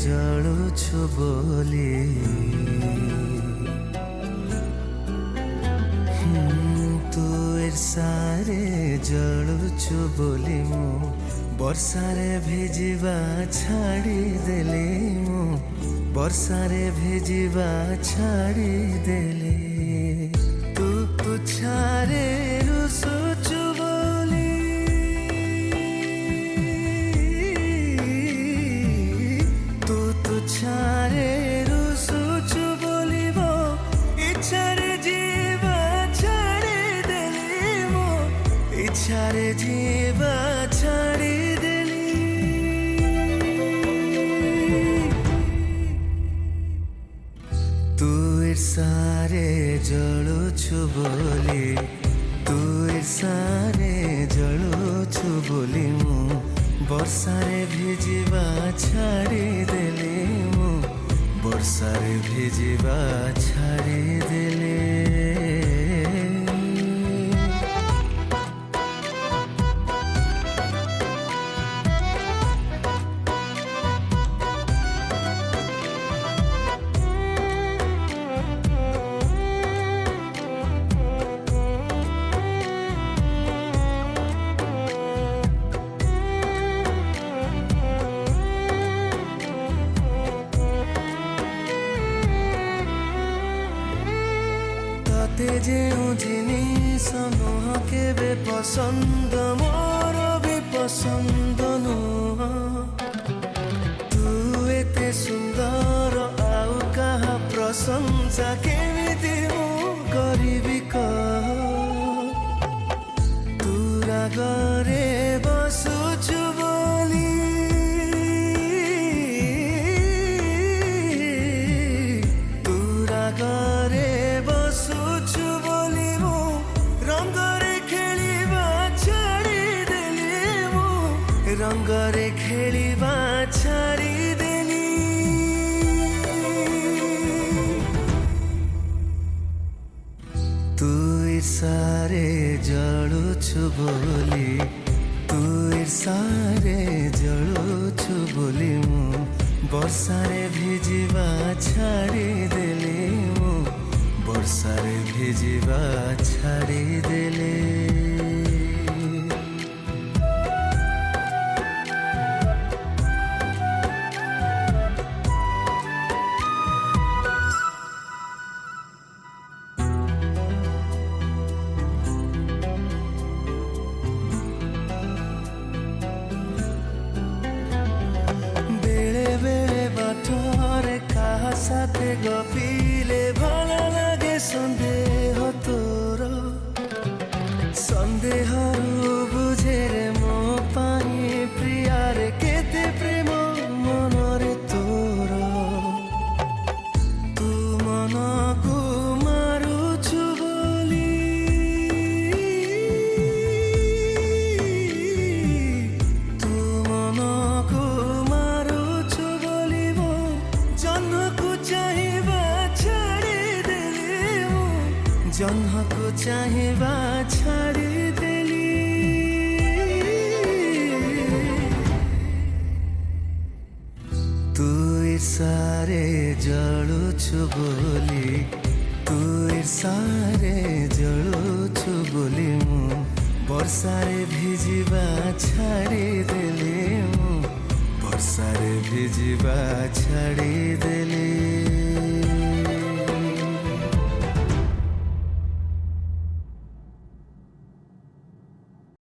जलुछु बोली तू ईर्षारे जलुछु बोली मु वर्षारे भिजिबा छाड़ी देली मु वर्षारे भिजिबा छाड़ी देली तू तुछारे रुसुछु बोली तू तुछारे रुसुछु बोली वो इच्छारे जीवा छाड़ी देली मो इच्छारे जीवा छाड़ी ईर्षारे जलुछु बोली तू ईर्षारे जलुछु बोली मु वर्षारे भिजिबा छाड़ी देली मु वर्षारे भिजिबा छाड़ी देली जेउ जिनिस नुह केबे पसंद मोर भी पसंद नुह तू एते सुंदर आउ कहा प्रशंसा केमिति मु करिबि कह तू रागरे बसुछु बोली तू रागरे बसुछु बोली मु रंगरे खेलिबा छाड़ी देली मु रंगरे खेलिबा छाड़ी देली तू ईर्षारे जलुछु बोली तू ईर्षारे जलुछु बोली मु वर्षारे भिजिबा छाड़ी देली मु वर्षारे भिजिबा छाड़ी देले बेले बेले बाटरे कहा साथे गपिले भल लागे सन्देह तोर सन्देहरु बुझे रे मो पाई प्रियारे केते प्रेम मनरे तोर तू मनकु मारुछु बोली तू मनकु मारुछु बोली मो जन्मकु चाहिबा जन्मको चाहिबा छाड़ी देली तू ईर्षारे जलुछु बोली तू ईर्षारे जलुछु बोली मु वर्षारे भिजिबा छाड़ी देली मु वर्षारे भिजिबा छाड़ी देली।